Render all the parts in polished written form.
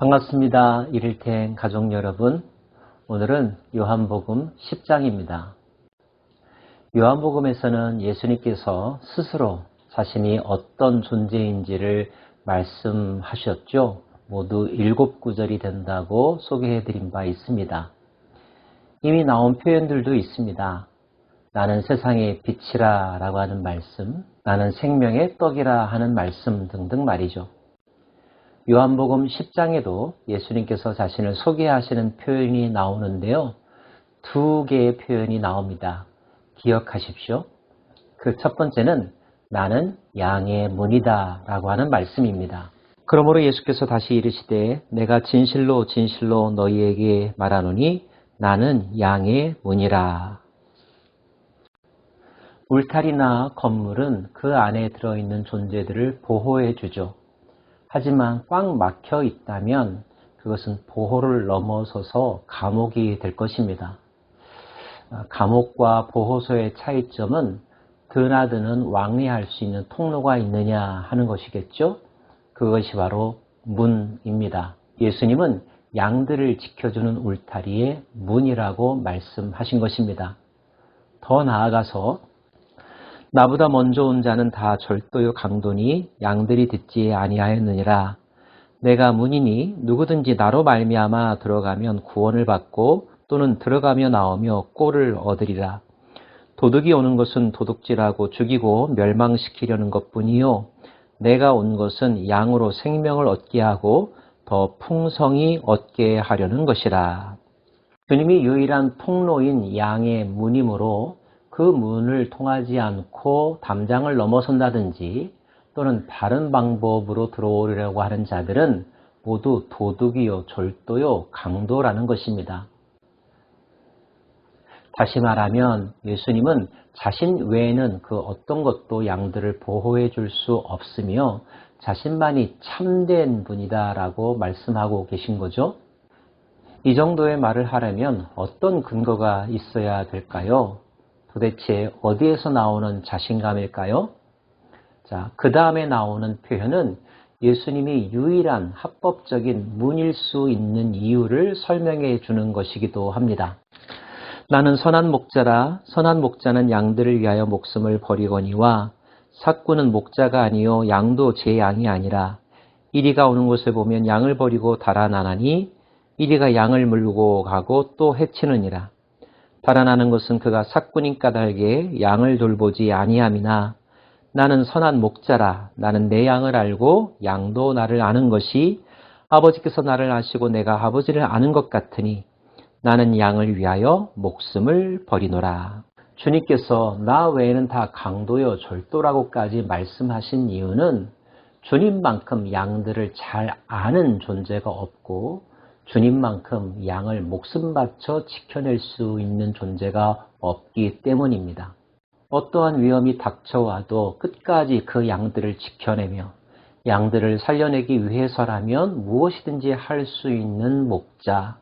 반갑습니다. 이를텐 가족 여러분. 오늘은 요한복음 10장입니다. 요한복음에서는 예수님께서 스스로 자신이 어떤 존재인지를 말씀하셨죠. 모두 7구절이 된다고 소개해드린 바 있습니다. 이미 나온 표현들도 있습니다. 나는 세상의 빛이라 라고 하는 말씀, 나는 생명의 떡이라 하는 말씀 등등 말이죠. 요한복음 10장에도 예수님께서 자신을 소개하시는 표현이 나오는데요. 2개의 표현이 나옵니다. 기억하십시오. 그 첫 번째는 나는 양의 문이다 라고 하는 말씀입니다. 그러므로 예수께서 다시 이르시되 내가 진실로 진실로 너희에게 말하노니 나는 양의 문이라. 울타리나 건물은 그 안에 들어있는 존재들을 보호해 주죠. 하지만 꽉 막혀 있다면 그것은 보호를 넘어서서 감옥이 될 것입니다. 감옥과 보호소의 차이점은 드나드는 왕래할 수 있는 통로가 있느냐 하는 것이겠죠. 그것이 바로 문입니다. 예수님은 양들을 지켜주는 울타리의 문이라고 말씀하신 것입니다. 더 나아가서 나보다 먼저 온 자는 다 절도요 강도니 양들이 듣지 아니하였느니라. 내가 문이니 누구든지 나로 말미암아 들어가면 구원을 받고 또는 들어가며 나오며 꼴을 얻으리라. 도둑이 오는 것은 도둑질하고 죽이고 멸망시키려는 것뿐이요 내가 온 것은 양으로 생명을 얻게 하고 더 풍성히 얻게 하려는 것이라. 주님이 유일한 통로인 양의 문이므로 그 문을 통하지 않고 담장을 넘어선다든지 또는 다른 방법으로 들어오려고 하는 자들은 모두 도둑이요, 절도요, 강도라는 것입니다. 다시 말하면 예수님은 자신 외에는 그 어떤 것도 양들을 보호해 줄 수 없으며 자신만이 참된 분이다라고 말씀하고 계신 거죠. 이 정도의 말을 하려면 어떤 근거가 있어야 될까요? 도대체 어디에서 나오는 자신감일까요? 자, 그 다음에 나오는 표현은 예수님이 유일한 합법적인 문일 수 있는 이유를 설명해 주는 것이기도 합니다. 나는 선한 목자라 선한 목자는 양들을 위하여 목숨을 버리거니와 삭구는 목자가 아니요 양도 제 양이 아니라 이리가 오는 곳을 보면 양을 버리고 달아나나니 이리가 양을 물고 가고 또 해치느니라. 달아나는 것은 그가 삭군인 까닭에 양을 돌보지 아니함이나 나는 선한 목자라. 나는 내 양을 알고 양도 나를 아는 것이 아버지께서 나를 아시고 내가 아버지를 아는 것 같으니 나는 양을 위하여 목숨을 버리노라. 주님께서 나 외에는 다 강도요 절도라고까지 말씀하신 이유는 주님만큼 양들을 잘 아는 존재가 없고 주님만큼 양을 목숨 바쳐 지켜낼 수 있는 존재가 없기 때문입니다. 어떠한 위험이 닥쳐와도 끝까지 그 양들을 지켜내며 양들을 살려내기 위해서라면 무엇이든지 할 수 있는 목자,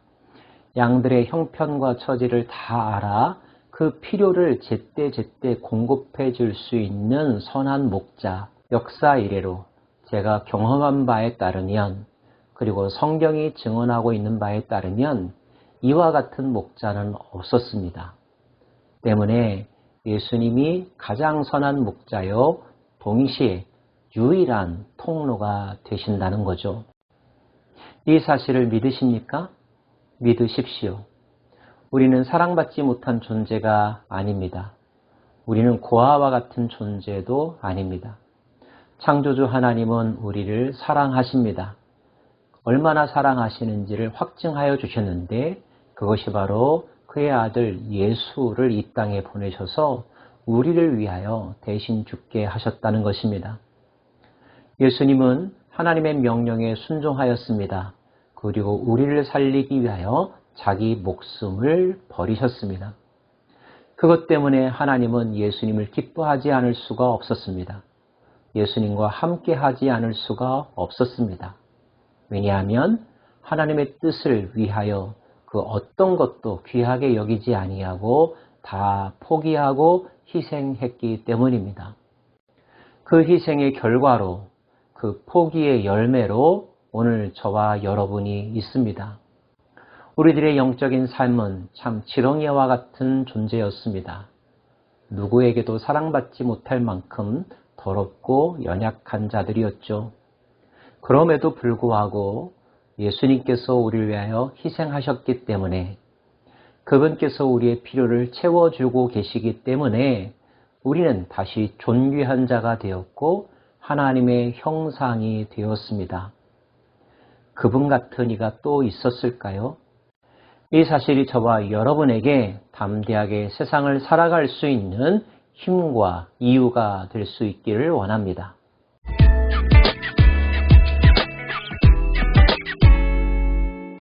양들의 형편과 처지를 다 알아 그 필요를 제때제때 공급해 줄 수 있는 선한 목자, 역사 이래로 제가 경험한 바에 따르면 그리고 성경이 증언하고 있는 바에 따르면 이와 같은 목자는 없었습니다. 때문에 예수님이 가장 선한 목자요 동시에 유일한 통로가 되신다는 거죠. 이 사실을 믿으십니까? 믿으십시오. 우리는 사랑받지 못한 존재가 아닙니다. 우리는 고아와 같은 존재도 아닙니다. 창조주 하나님은 우리를 사랑하십니다. 얼마나 사랑하시는지를 확증하여 주셨는데 그것이 바로 그의 아들 예수를 이 땅에 보내셔서 우리를 위하여 대신 죽게 하셨다는 것입니다. 예수님은 하나님의 명령에 순종하였습니다. 그리고 우리를 살리기 위하여 자기 목숨을 버리셨습니다. 그것 때문에 하나님은 예수님을 기뻐하지 않을 수가 없었습니다. 예수님과 함께 하지 않을 수가 없었습니다. 왜냐하면 하나님의 뜻을 위하여 그 어떤 것도 귀하게 여기지 아니하고 다 포기하고 희생했기 때문입니다. 그 희생의 결과로 그 포기의 열매로 오늘 저와 여러분이 있습니다. 우리들의 영적인 삶은 참 지렁이와 같은 존재였습니다. 누구에게도 사랑받지 못할 만큼 더럽고 연약한 자들이었죠. 그럼에도 불구하고 예수님께서 우리를 위하여 희생하셨기 때문에, 그분께서 우리의 필요를 채워주고 계시기 때문에 우리는 다시 존귀한 자가 되었고 하나님의 형상이 되었습니다. 그분 같은 이가 또 있었을까요? 이 사실이 저와 여러분에게 담대하게 세상을 살아갈 수 있는 힘과 이유가 될 수 있기를 원합니다.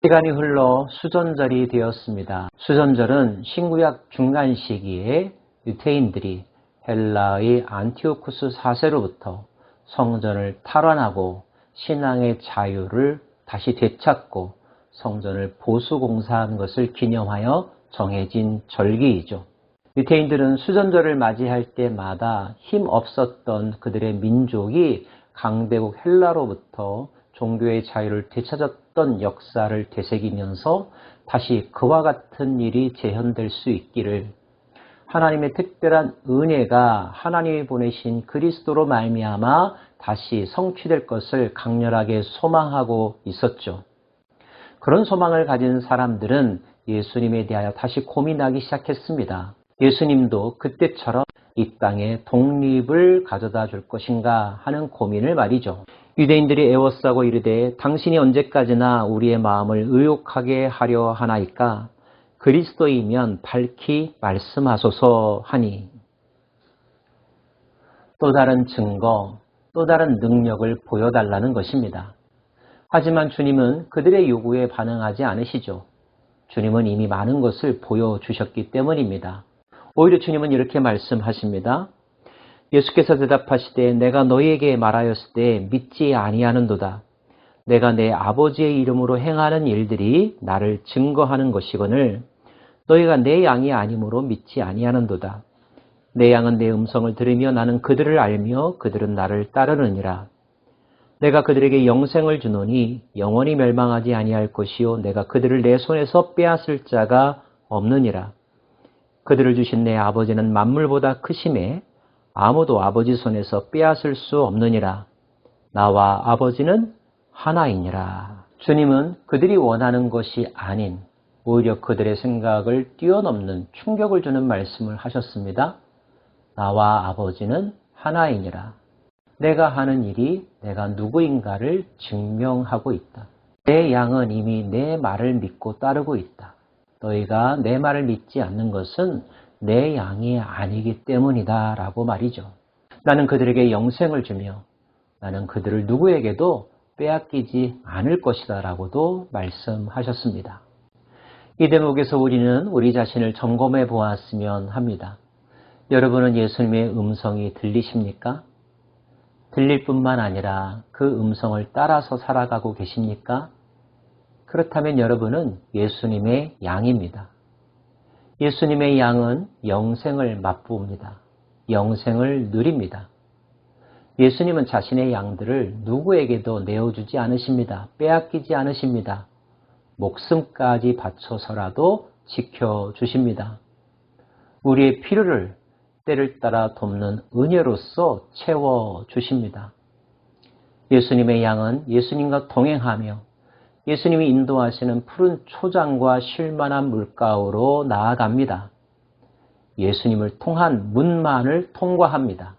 시간이 흘러 수전절이 되었습니다. 수전절은 신구약 중간 시기에 유대인들이 헬라의 안티오쿠스 4세로부터 성전을 탈환하고 신앙의 자유를 다시 되찾고 성전을 보수공사한 것을 기념하여 정해진 절기이죠. 유대인들은 수전절을 맞이할 때마다 힘없었던 그들의 민족이 강대국 헬라로부터 종교의 자유를 되찾았던 역사를 되새기면서 다시 그와 같은 일이 재현될 수 있기를, 하나님의 특별한 은혜가 하나님이 보내신 그리스도로 말미암아 다시 성취될 것을 강렬하게 소망하고 있었죠. 그런 소망을 가진 사람들은 예수님에 대하여 다시 고민하기 시작했습니다. 예수님도 그때처럼 이 땅에 독립을 가져다 줄 것인가 하는 고민을 말이죠. 유대인들이 애워싸고 이르되 당신이 언제까지나 우리의 마음을 의욕하게 하려 하나이까? 그리스도이면 밝히 말씀하소서 하니, 또 다른 증거, 또 다른 능력을 보여달라는 것입니다. 하지만 주님은 그들의 요구에 반응하지 않으시죠. 주님은 이미 많은 것을 보여주셨기 때문입니다. 오히려 주님은 이렇게 말씀하십니다. 예수께서 대답하시되 내가 너희에게 말하였을 때 믿지 아니하는도다. 내가 내 아버지의 이름으로 행하는 일들이 나를 증거하는 것이거늘 너희가 내 양이 아니므로 믿지 아니하는도다. 내 양은 내 음성을 들으며 나는 그들을 알며 그들은 나를 따르느니라. 내가 그들에게 영생을 주노니 영원히 멸망하지 아니할 것이요 내가 그들을 내 손에서 빼앗을 자가 없느니라. 그들을 주신 내 아버지는 만물보다 크심에 아무도 아버지 손에서 빼앗을 수 없느니라. 나와 아버지는 하나이니라. 주님은 그들이 원하는 것이 아닌 오히려 그들의 생각을 뛰어넘는 충격을 주는 말씀을 하셨습니다. 나와 아버지는 하나이니라. 내가 하는 일이 내가 누구인가를 증명하고 있다. 내 양은 이미 내 말을 믿고 따르고 있다. 너희가 내 말을 믿지 않는 것은 내 양이 아니기 때문이다 라고 말이죠. 나는 그들에게 영생을 주며 나는 그들을 누구에게도 빼앗기지 않을 것이다 라고도 말씀하셨습니다. 이 대목에서 우리는 우리 자신을 점검해 보았으면 합니다. 여러분은 예수님의 음성이 들리십니까? 들릴 뿐만 아니라 그 음성을 따라서 살아가고 계십니까? 그렇다면 여러분은 예수님의 양입니다. 예수님의 양은 영생을 맛보옵니다. 영생을 누립니다. 예수님은 자신의 양들을 누구에게도 내어주지 않으십니다. 빼앗기지 않으십니다. 목숨까지 바쳐서라도 지켜주십니다. 우리의 필요를 때를 따라 돕는 은혜로서 채워주십니다. 예수님의 양은 예수님과 동행하며 예수님이 인도하시는 푸른 초장과 쉴만한 물가로 나아갑니다. 예수님을 통한 문만을 통과합니다.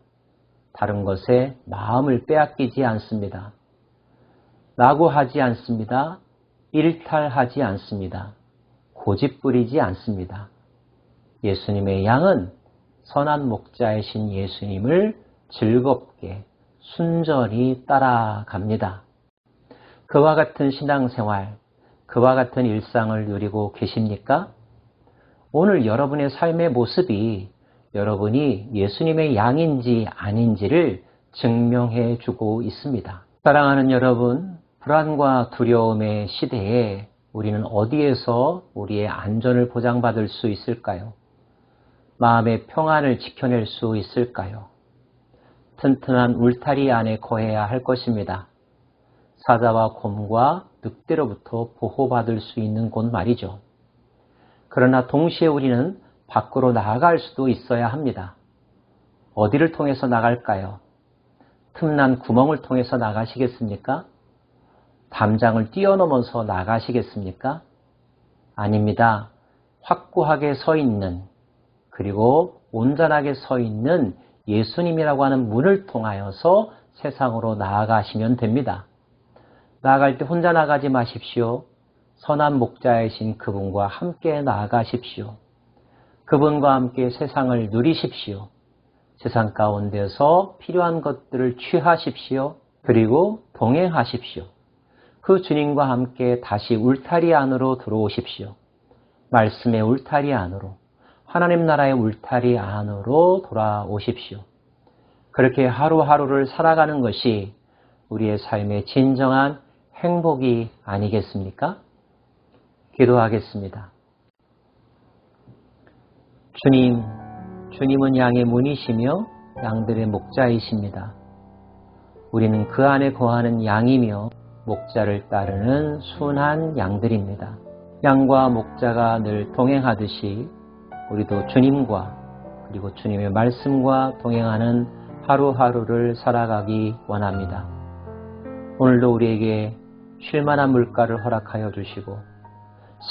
다른 것에 마음을 빼앗기지 않습니다. 낙오하지 않습니다. 일탈하지 않습니다. 고집부리지 않습니다. 예수님의 양은 선한 목자이신 예수님을 즐겁게 순전히 따라갑니다. 그와 같은 신앙생활, 그와 같은 일상을 누리고 계십니까? 오늘 여러분의 삶의 모습이 여러분이 예수님의 양인지 아닌지를 증명해 주고 있습니다. 사랑하는 여러분, 불안과 두려움의 시대에 우리는 어디에서 우리의 안전을 보장받을 수 있을까요? 마음의 평안을 지켜낼 수 있을까요? 튼튼한 울타리 안에 거해야 할 것입니다. 사자와 곰과 늑대로부터 보호받을 수 있는 곳 말이죠. 그러나 동시에 우리는 밖으로 나아갈 수도 있어야 합니다. 어디를 통해서 나갈까요? 틈난 구멍을 통해서 나가시겠습니까? 담장을 뛰어넘어서 나가시겠습니까? 아닙니다. 확고하게 서 있는, 그리고 온전하게 서 있는 예수님이라고 하는 문을 통하여서 세상으로 나아가시면 됩니다. 나아갈 때 혼자 나가지 마십시오. 선한 목자이신 그분과 함께 나아가십시오. 그분과 함께 세상을 누리십시오. 세상 가운데서 필요한 것들을 취하십시오. 그리고 동행하십시오. 그 주님과 함께 다시 울타리 안으로 들어오십시오. 말씀의 울타리 안으로, 하나님 나라의 울타리 안으로 돌아오십시오. 그렇게 하루하루를 살아가는 것이 우리의 삶의 진정한 행복이 아니겠습니까? 기도하겠습니다. 주님은 양의 문이시며 양들의 목자이십니다. 우리는 그 안에 거하는 양이며 목자를 따르는 순한 양들입니다. 양과 목자가 늘 동행하듯이 우리도 주님과 그리고 주님의 말씀과 동행하는 하루하루를 살아가기 원합니다. 오늘도 우리에게 쉴만한 물가를 허락하여 주시고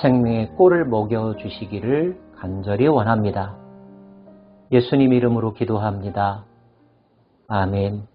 생명의 꼴을 먹여주시기를 간절히 원합니다. 예수님 이름으로 기도합니다. 아멘.